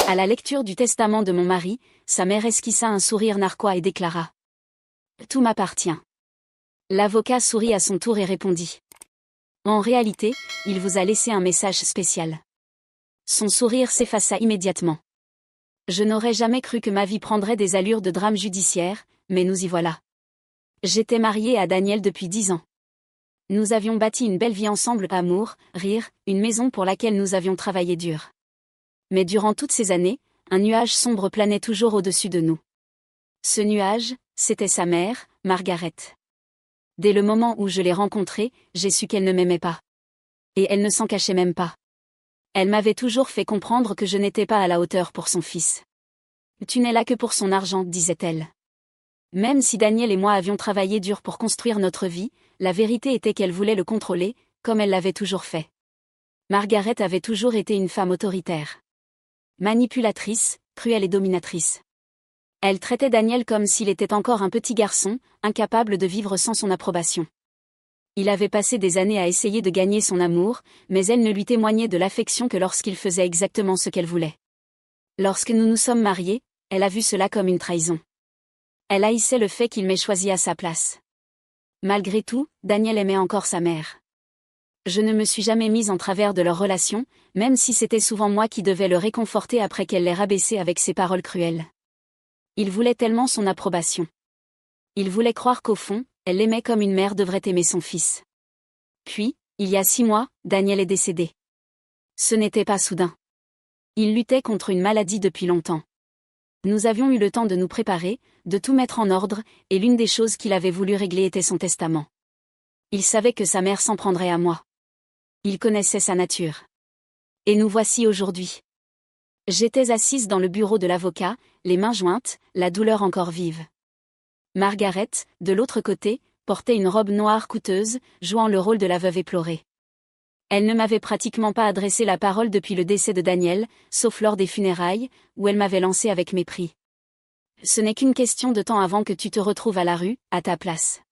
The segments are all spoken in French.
À la lecture du testament de mon mari, sa mère esquissa un sourire narquois et déclara : « Tout m'appartient. » L'avocat sourit à son tour et répondit : « En réalité, il vous a laissé un message spécial. » Son sourire s'effaça immédiatement. Je n'aurais jamais cru que ma vie prendrait des allures de drame judiciaire, mais nous y voilà. J'étais mariée à Daniel depuis 10 ans. Nous avions bâti une belle vie ensemble, amour, rire, une maison pour laquelle nous avions travaillé dur. Mais durant toutes ces années, un nuage sombre planait toujours au-dessus de nous. Ce nuage, c'était sa mère, Margaret. Dès le moment où je l'ai rencontrée, j'ai su qu'elle ne m'aimait pas. Et elle ne s'en cachait même pas. Elle m'avait toujours fait comprendre que je n'étais pas à la hauteur pour son fils. « Tu n'es là que pour son argent », disait-elle. Même si Daniel et moi avions travaillé dur pour construire notre vie, la vérité était qu'elle voulait le contrôler, comme elle l'avait toujours fait. Margaret avait toujours été une femme autoritaire. Manipulatrice, cruelle et dominatrice. Elle traitait Daniel comme s'il était encore un petit garçon, incapable de vivre sans son approbation. Il avait passé des années à essayer de gagner son amour, mais elle ne lui témoignait de l'affection que lorsqu'il faisait exactement ce qu'elle voulait. Lorsque nous nous sommes mariés, elle a vu cela comme une trahison. Elle haïssait le fait qu'il m'ait choisi à sa place. Malgré tout, Daniel aimait encore sa mère. Je ne me suis jamais mise en travers de leur relation, même si c'était souvent moi qui devais le réconforter après qu'elle l'ait rabaissé avec ses paroles cruelles. Il voulait tellement son approbation. Il voulait croire qu'au fond, elle l'aimait comme une mère devrait aimer son fils. Puis, il y a 6 mois, Daniel est décédé. Ce n'était pas soudain. Il luttait contre une maladie depuis longtemps. Nous avions eu le temps de nous préparer, de tout mettre en ordre, et l'une des choses qu'il avait voulu régler était son testament. Il savait que sa mère s'en prendrait à moi. Il connaissait sa nature. Et nous voici aujourd'hui. J'étais assise dans le bureau de l'avocat, les mains jointes, la douleur encore vive. Margaret, de l'autre côté, portait une robe noire coûteuse, jouant le rôle de la veuve éplorée. Elle ne m'avait pratiquement pas adressé la parole depuis le décès de Daniel, sauf lors des funérailles, où elle m'avait lancé avec mépris. « Ce n'est qu'une question de temps avant que tu te retrouves à la rue, à ta place. »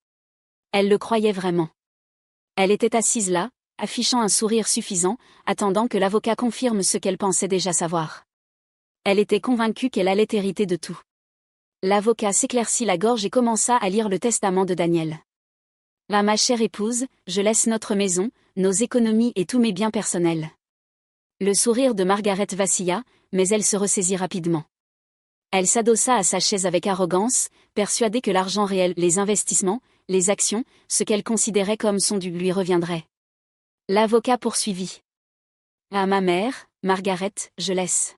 Elle le croyait vraiment. Elle était assise là, affichant un sourire suffisant, attendant que l'avocat confirme ce qu'elle pensait déjà savoir. Elle était convaincue qu'elle allait hériter de tout. L'avocat s'éclaircit la gorge et commença à lire le testament de Daniel. « Ah, ma chère épouse, je laisse notre maison, nos économies et tous mes biens personnels. » Le sourire de Margaret vacilla, mais elle se ressaisit rapidement. Elle s'adossa à sa chaise avec arrogance, persuadée que l'argent réel, les investissements, les actions, ce qu'elle considérait comme son dû lui reviendrait. L'avocat poursuivit. « À ma mère, Margaret, je laisse. »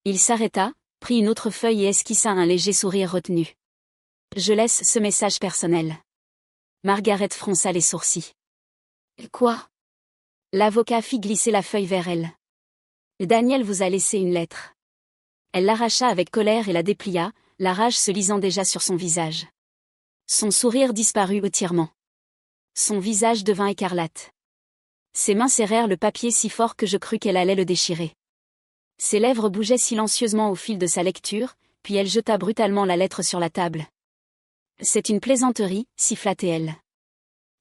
Il s'arrêta, prit une autre feuille et esquissa un léger sourire retenu. « Je laisse ce message personnel. » Margaret fronça les sourcils. « Quoi ?» L'avocat fit glisser la feuille vers elle. « Daniel vous a laissé une lettre. » Elle l'arracha avec colère et la déplia, la rage se lisant déjà sur son visage. Son sourire disparut hautement. Son visage devint écarlate. Ses mains serrèrent le papier si fort que je crus qu'elle allait le déchirer. Ses lèvres bougeaient silencieusement au fil de sa lecture, puis elle jeta brutalement la lettre sur la table. « C'est une plaisanterie, siffla-t-elle.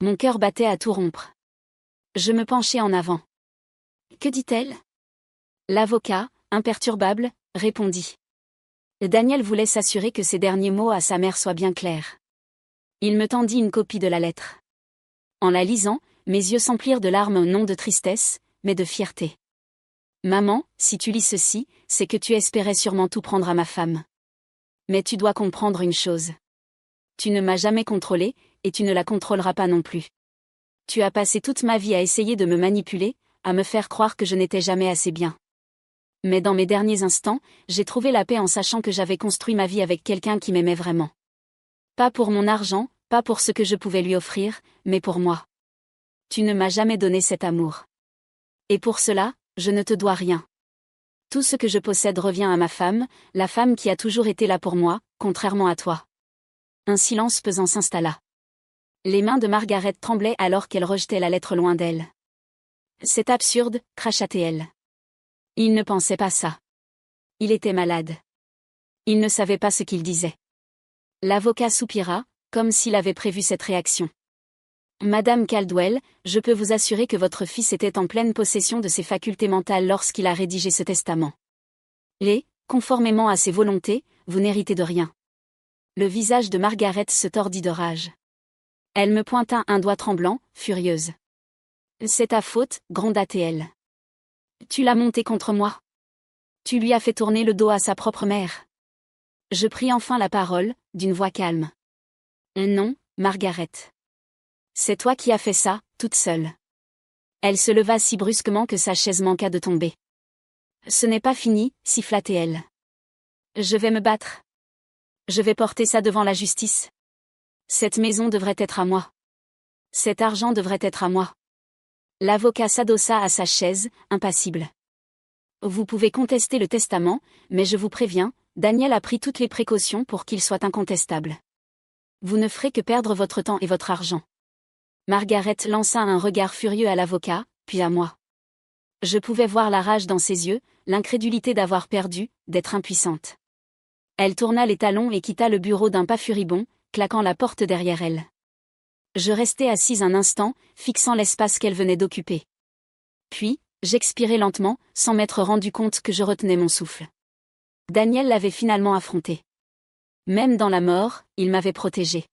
Mon cœur battait à tout rompre. Je me penchai en avant. « Que dit-elle » L'avocat, imperturbable, répondit. Daniel voulait s'assurer que ses derniers mots à sa mère soient bien clairs. Il me tendit une copie de la lettre. En la lisant, mes yeux s'emplirent de larmes non de tristesse, mais de fierté. « Maman, si tu lis ceci, c'est que tu espérais sûrement tout prendre à ma femme. Mais tu dois comprendre une chose. Tu ne m'as jamais contrôlée, et tu ne la contrôleras pas non plus. Tu as passé toute ma vie à essayer de me manipuler, à me faire croire que je n'étais jamais assez bien. Mais dans mes derniers instants, j'ai trouvé la paix en sachant que j'avais construit ma vie avec quelqu'un qui m'aimait vraiment. Pas pour mon argent, pas pour ce que je pouvais lui offrir, mais pour moi. Tu ne m'as jamais donné cet amour. Et pour cela, je ne te dois rien. Tout ce que je possède revient à ma femme, la femme qui a toujours été là pour moi, contrairement à toi. » Un silence pesant s'installa. Les mains de Margaret tremblaient alors qu'elle rejetait la lettre loin d'elle. « C'est absurde, » cracha-t-elle. Il ne pensait pas ça. Il était malade. Il ne savait pas ce qu'il disait. L'avocat soupira, comme s'il avait prévu cette réaction. « Madame Caldwell, je peux vous assurer que votre fils était en pleine possession de ses facultés mentales lorsqu'il a rédigé ce testament. Conformément à ses volontés, vous n'héritez de rien. Le visage de Margaret se tordit de rage. Elle me pointa un doigt tremblant, furieuse. C'est ta faute, gronda-t-elle. Tu l'as monté contre moi. Tu lui as fait tourner le dos à sa propre mère. Je pris enfin la parole, d'une voix calme. Non, Margaret. C'est toi qui as fait ça, toute seule. Elle se leva si brusquement que sa chaise manqua de tomber. Ce n'est pas fini, siffla-t-elle. Je vais me battre. Je vais porter ça devant la justice. Cette maison devrait être à moi. Cet argent devrait être à moi. L'avocat s'adossa à sa chaise, impassible. Vous pouvez contester le testament, mais je vous préviens, Daniel a pris toutes les précautions pour qu'il soit incontestable. Vous ne ferez que perdre votre temps et votre argent. Margaret lança un regard furieux à l'avocat, puis à moi. Je pouvais voir la rage dans ses yeux, l'incrédulité d'avoir perdu, d'être impuissante. Elle tourna les talons et quitta le bureau d'un pas furibond, claquant la porte derrière elle. Je restai assise un instant, fixant l'espace qu'elle venait d'occuper. Puis, j'expirai lentement, sans m'être rendu compte que je retenais mon souffle. Daniel l'avait finalement affronté. Même dans la mort, il m'avait protégée.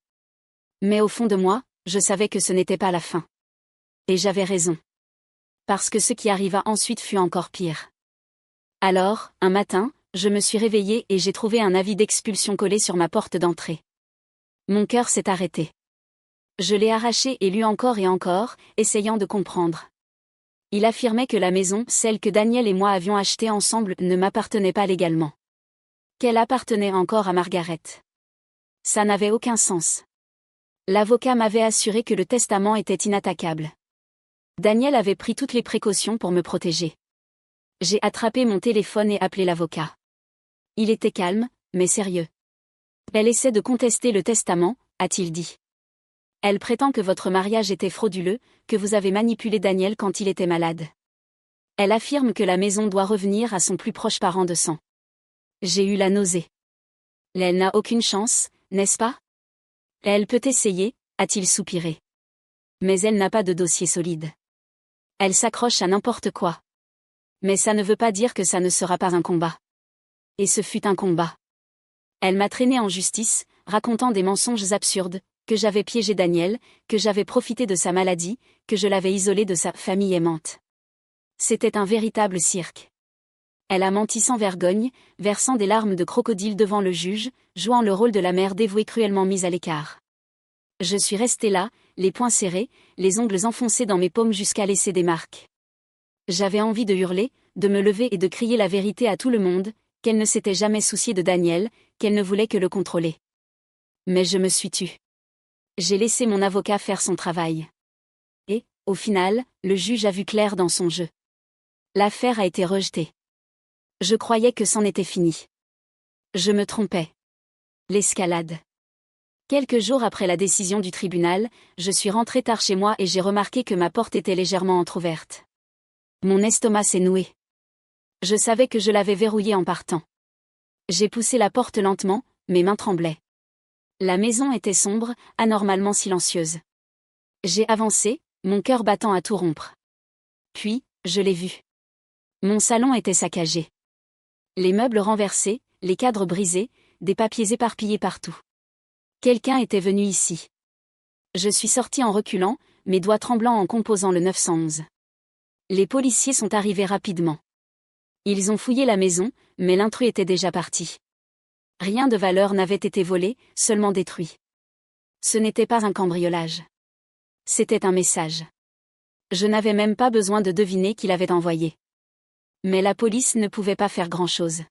Mais au fond de moi, je savais que ce n'était pas la fin. Et j'avais raison. Parce que ce qui arriva ensuite fut encore pire. Alors, un matin, je me suis réveillée et j'ai trouvé un avis d'expulsion collé sur ma porte d'entrée. Mon cœur s'est arrêté. Je l'ai arraché et lu encore et encore, essayant de comprendre. Il affirmait que la maison, celle que Daniel et moi avions achetée ensemble, ne m'appartenait pas légalement. Qu'elle appartenait encore à Margaret. Ça n'avait aucun sens. L'avocat m'avait assuré que le testament était inattaquable. Daniel avait pris toutes les précautions pour me protéger. J'ai attrapé mon téléphone et appelé l'avocat. Il était calme, mais sérieux. Elle essaie de contester le testament, a-t-il dit. Elle prétend que votre mariage était frauduleux, que vous avez manipulé Daniel quand il était malade. Elle affirme que la maison doit revenir à son plus proche parent de sang. J'ai eu la nausée. Elle n'a aucune chance, n'est-ce pas? Elle peut essayer, a-t-il soupiré. Mais elle n'a pas de dossier solide. Elle s'accroche à n'importe quoi. Mais ça ne veut pas dire que ça ne sera pas un combat. Et ce fut un combat. Elle m'a traîné en justice, racontant des mensonges absurdes, que j'avais piégé Daniel, que j'avais profité de sa maladie, que je l'avais isolé de sa famille aimante. C'était un véritable cirque. Elle a menti sans vergogne, versant des larmes de crocodile devant le juge, jouant le rôle de la mère dévouée cruellement mise à l'écart. Je suis restée là, les poings serrés, les ongles enfoncés dans mes paumes jusqu'à laisser des marques. J'avais envie de hurler, de me lever et de crier la vérité à tout le monde, qu'elle ne s'était jamais souciée de Daniel, qu'elle ne voulait que le contrôler. Mais je me suis tue. J'ai laissé mon avocat faire son travail. Et, au final, le juge a vu clair dans son jeu. L'affaire a été rejetée. Je croyais que c'en était fini. Je me trompais. L'escalade. Quelques jours après la décision du tribunal, je suis rentrée tard chez moi et j'ai remarqué que ma porte était légèrement entr'ouverte. Mon estomac s'est noué. Je savais que je l'avais verrouillée en partant. J'ai poussé la porte lentement, mes mains tremblaient. La maison était sombre, anormalement silencieuse. J'ai avancé, mon cœur battant à tout rompre. Puis, je l'ai vu. Mon salon était saccagé. Les meubles renversés, les cadres brisés, des papiers éparpillés partout. Quelqu'un était venu ici. Je suis sortie en reculant, mes doigts tremblants en composant le 911. Les policiers sont arrivés rapidement. Ils ont fouillé la maison, mais l'intrus était déjà parti. Rien de valeur n'avait été volé, seulement détruit. Ce n'était pas un cambriolage. C'était un message. Je n'avais même pas besoin de deviner qui l'avait envoyé. Mais la police ne pouvait pas faire grand-chose.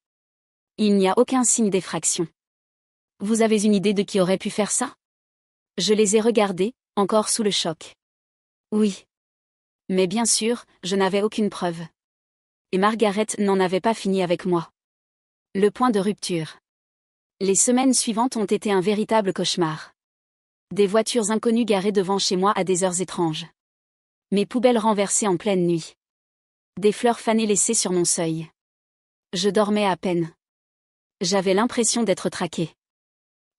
Il n'y a aucun signe d'effraction. Vous avez une idée de qui aurait pu faire ça? Je les ai regardés, encore sous le choc. Oui. Mais bien sûr, je n'avais aucune preuve. Et Margaret n'en avait pas fini avec moi. Le point de rupture. Les semaines suivantes ont été un véritable cauchemar. Des voitures inconnues garées devant chez moi à des heures étranges. Mes poubelles renversées en pleine nuit. Des fleurs fanées laissées sur mon seuil. Je dormais à peine. J'avais l'impression d'être traquée.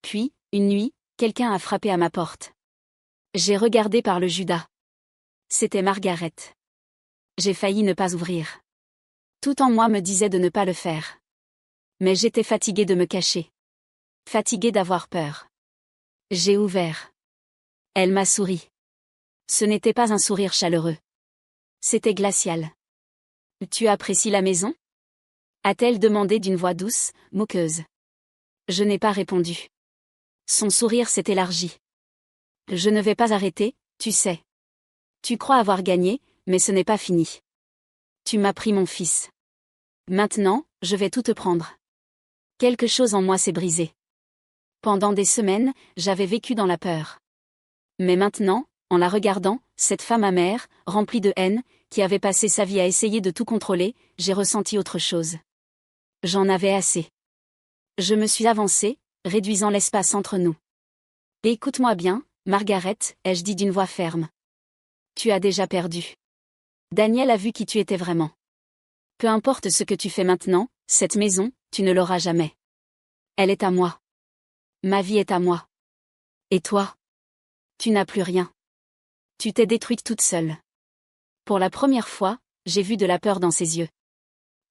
Puis, une nuit, quelqu'un a frappé à ma porte. J'ai regardé par le Judas. C'était Margaret. J'ai failli ne pas ouvrir. Tout en moi me disait de ne pas le faire. Mais j'étais fatiguée de me cacher. Fatiguée d'avoir peur. J'ai ouvert. Elle m'a souri. Ce n'était pas un sourire chaleureux. C'était glacial. Tu apprécies la maison? A-t-elle demandé d'une voix douce, moqueuse. Je n'ai pas répondu. Son sourire s'est élargi. Je ne vais pas arrêter, tu sais. Tu crois avoir gagné, mais ce n'est pas fini. Tu m'as pris mon fils. Maintenant, je vais tout te prendre. Quelque chose en moi s'est brisé. Pendant des semaines, j'avais vécu dans la peur. Mais maintenant, en la regardant, cette femme amère, remplie de haine, qui avait passé sa vie à essayer de tout contrôler, j'ai ressenti autre chose. J'en avais assez. Je me suis avancée, réduisant l'espace entre nous. Écoute-moi bien, Margaret, ai-je dit d'une voix ferme. Tu as déjà perdu. Daniel a vu qui tu étais vraiment. Peu importe ce que tu fais maintenant, cette maison, tu ne l'auras jamais. Elle est à moi. Ma vie est à moi. Et toi? Tu n'as plus rien. Tu t'es détruite toute seule. Pour la première fois, j'ai vu de la peur dans ses yeux.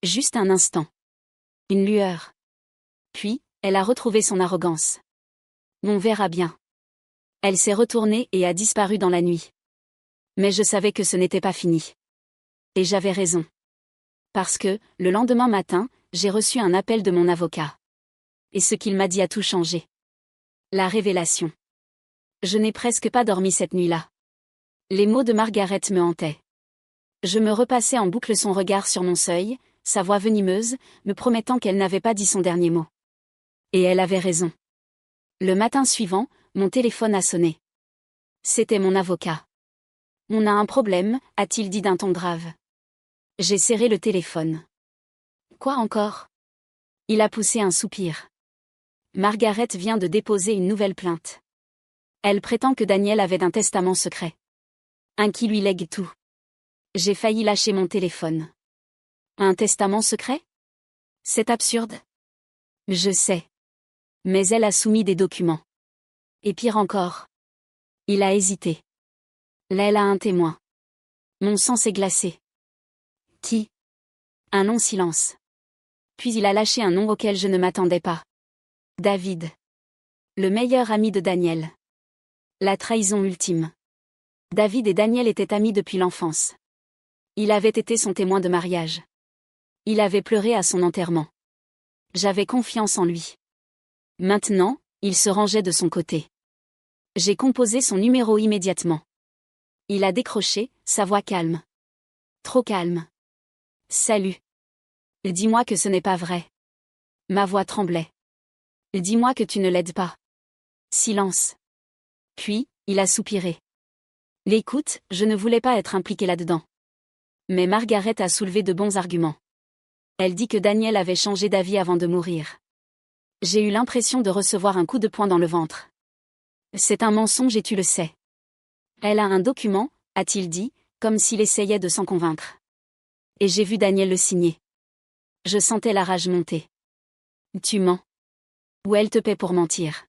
Juste un instant. Une lueur. Puis, elle a retrouvé son arrogance. On verra bien. Elle s'est retournée et a disparu dans la nuit. Mais je savais que ce n'était pas fini. Et j'avais raison. Parce que, le lendemain matin, j'ai reçu un appel de mon avocat. Et ce qu'il m'a dit a tout changé. La révélation. Je n'ai presque pas dormi cette nuit-là. Les mots de Margaret me hantaient. Je me repassais en boucle son regard sur mon seuil, sa voix venimeuse, me promettant qu'elle n'avait pas dit son dernier mot. Et elle avait raison. Le matin suivant, mon téléphone a sonné. C'était mon avocat. On a un problème, a-t-il dit d'un ton grave. J'ai serré le téléphone. Quoi encore? Il a poussé un soupir. Margaret vient de déposer une nouvelle plainte. Elle prétend que Daniel avait un testament secret. Un qui lui lègue tout. J'ai failli lâcher mon téléphone. Un testament secret? C'est absurde. Je sais. Mais elle a soumis des documents. Et pire encore. Il a hésité. Là, elle a un témoin. Mon sang s'est glacé. Qui? Un long silence. Puis il a lâché un nom auquel je ne m'attendais pas. David. Le meilleur ami de Daniel. La trahison ultime. David et Daniel étaient amis depuis l'enfance. Il avait été son témoin de mariage. Il avait pleuré à son enterrement. J'avais confiance en lui. Maintenant, il se rangeait de son côté. J'ai composé son numéro immédiatement. Il a décroché, sa voix calme. Trop calme. Salut. Dis-moi que ce n'est pas vrai. Ma voix tremblait. Dis-moi que tu ne l'aides pas. Silence. Puis, il a soupiré. L'écoute, je ne voulais pas être impliqué là-dedans. Mais Margaret a soulevé de bons arguments. Elle dit que Daniel avait changé d'avis avant de mourir. J'ai eu l'impression de recevoir un coup de poing dans le ventre. C'est un mensonge et tu le sais. Elle a un document, a-t-il dit, comme s'il essayait de s'en convaincre. Et j'ai vu Daniel le signer. Je sentais la rage monter. Tu mens. Ou elle te paie pour mentir.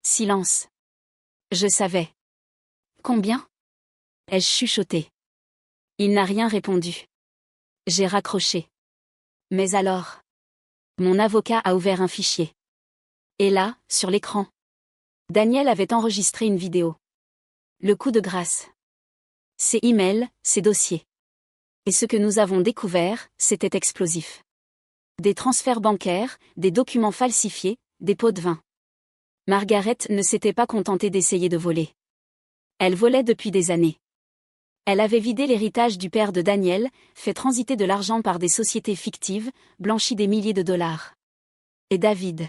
Silence. Je savais. Combien? Ai-je chuchoté. Il n'a rien répondu. J'ai raccroché. Mais alors? Mon avocat a ouvert un fichier. Et là, sur l'écran, Daniel avait enregistré une vidéo. Le coup de grâce. Ses emails, ses dossiers. Et ce que nous avons découvert, c'était explosif. Des transferts bancaires, des documents falsifiés, des pots de vin. Margaret ne s'était pas contentée d'essayer de voler. Elle volait depuis des années. Elle avait vidé l'héritage du père de Daniel, fait transiter de l'argent par des sociétés fictives, blanchi des milliers de dollars. Et David.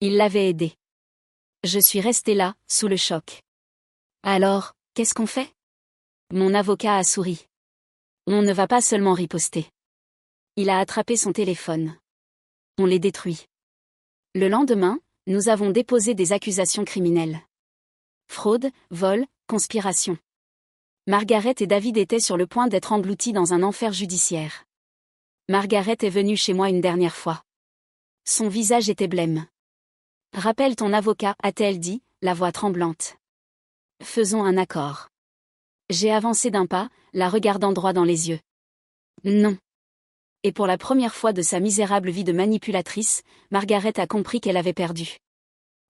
Il l'avait aidé. Je suis restée là, sous le choc. Alors, qu'est-ce qu'on fait? Mon avocat a souri. On ne va pas seulement riposter. Il a attrapé son téléphone. On les détruit. Le lendemain, nous avons déposé des accusations criminelles. Fraude, vol, conspiration. Margaret et David étaient sur le point d'être engloutis dans un enfer judiciaire. Margaret est venue chez moi une dernière fois. Son visage était blême. Rappelle ton avocat, a-t-elle dit, la voix tremblante. Faisons un accord. J'ai avancé d'un pas, la regardant droit dans les yeux. Non. Et pour la première fois de sa misérable vie de manipulatrice, Margaret a compris qu'elle avait perdu.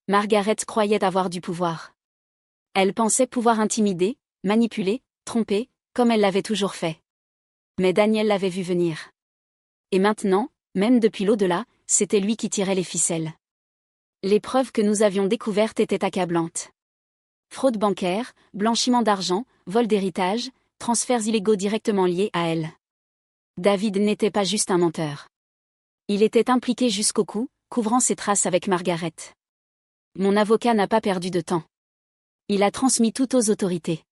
Margaret croyait avoir du pouvoir. Elle pensait pouvoir intimider, manipuler, tromper, comme elle l'avait toujours fait. Mais Daniel l'avait vu venir. Et maintenant, même depuis l'au-delà, c'était lui qui tirait les ficelles. Les preuves que nous avions découvertes étaient accablantes. Fraude bancaire, blanchiment d'argent, vol d'héritage, transferts illégaux directement liés à elle. David n'était pas juste un menteur. Il était impliqué jusqu'au cou, couvrant ses traces avec Margaret. Mon avocat n'a pas perdu de temps. Il a transmis tout aux autorités.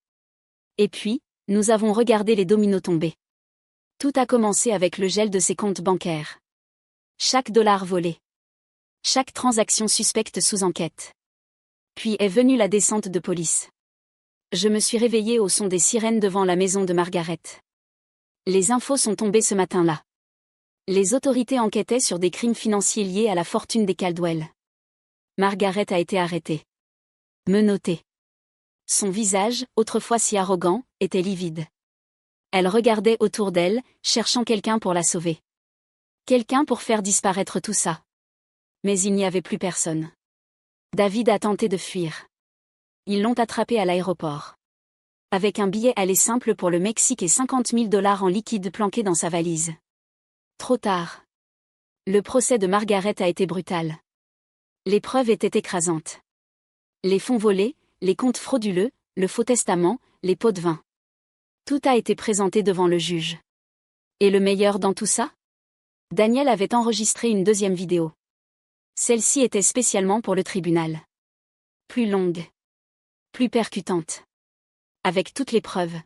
Et puis, nous avons regardé les dominos tomber. Tout a commencé avec le gel de ses comptes bancaires. Chaque dollar volé. Chaque transaction suspecte sous enquête. Puis est venue la descente de police. Je me suis réveillée au son des sirènes devant la maison de Margaret. Les infos sont tombées ce matin-là. Les autorités enquêtaient sur des crimes financiers liés à la fortune des Caldwell. Margaret a été arrêtée. Menottée. Son visage, autrefois si arrogant, était livide. Elle regardait autour d'elle, cherchant quelqu'un pour la sauver. Quelqu'un pour faire disparaître tout ça. Mais il n'y avait plus personne. David a tenté de fuir. Ils l'ont attrapé à l'aéroport. Avec un billet aller simple pour le Mexique et 50 000 $ en liquide planqué dans sa valise. Trop tard. Le procès de Margaret a été brutal. Les preuves étaient écrasantes. Les fonds volés, les comptes frauduleux, le faux testament, les pots de vin. Tout a été présenté devant le juge. Et le meilleur dans tout ça? Daniel avait enregistré une deuxième vidéo. Celle-ci était spécialement pour le tribunal. Plus longue. Plus percutante. Avec toutes les preuves.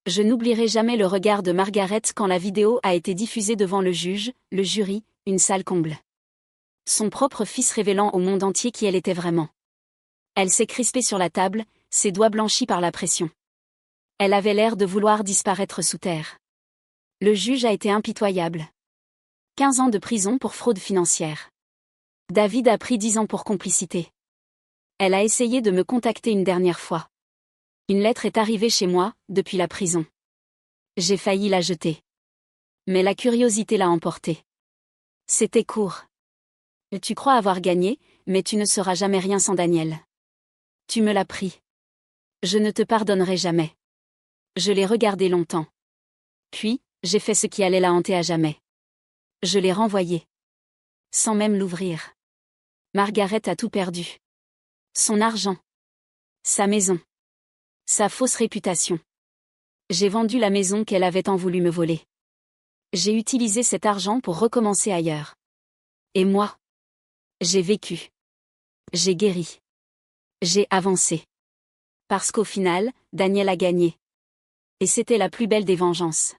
Je n'oublierai jamais le regard de Margaret quand la vidéo a été diffusée devant le juge, le jury, une salle comble. Son propre fils révélant au monde entier qui elle était vraiment. Elle s'est crispée sur la table, ses doigts blanchis par la pression. Elle avait l'air de vouloir disparaître sous terre. Le juge a été impitoyable. 15 ans de prison pour fraude financière. David a pris 10 ans pour complicité. Elle a essayé de me contacter une dernière fois. Une lettre est arrivée chez moi, depuis la prison. J'ai failli la jeter. Mais la curiosité l'a emportée. C'était court. Tu crois avoir gagné, mais tu ne seras jamais rien sans Daniel. Tu me l'as pris. Je ne te pardonnerai jamais. Je l'ai regardé longtemps. Puis, j'ai fait ce qui allait la hanter à jamais. Je l'ai renvoyé. Sans même l'ouvrir. Margaret a tout perdu. Son argent. Sa maison. Sa fausse réputation. J'ai vendu la maison qu'elle avait tant voulu me voler. J'ai utilisé cet argent pour recommencer ailleurs. Et moi? J'ai vécu. J'ai guéri. J'ai avancé. Parce qu'au final, Daniel a gagné. Et c'était la plus belle des vengeances.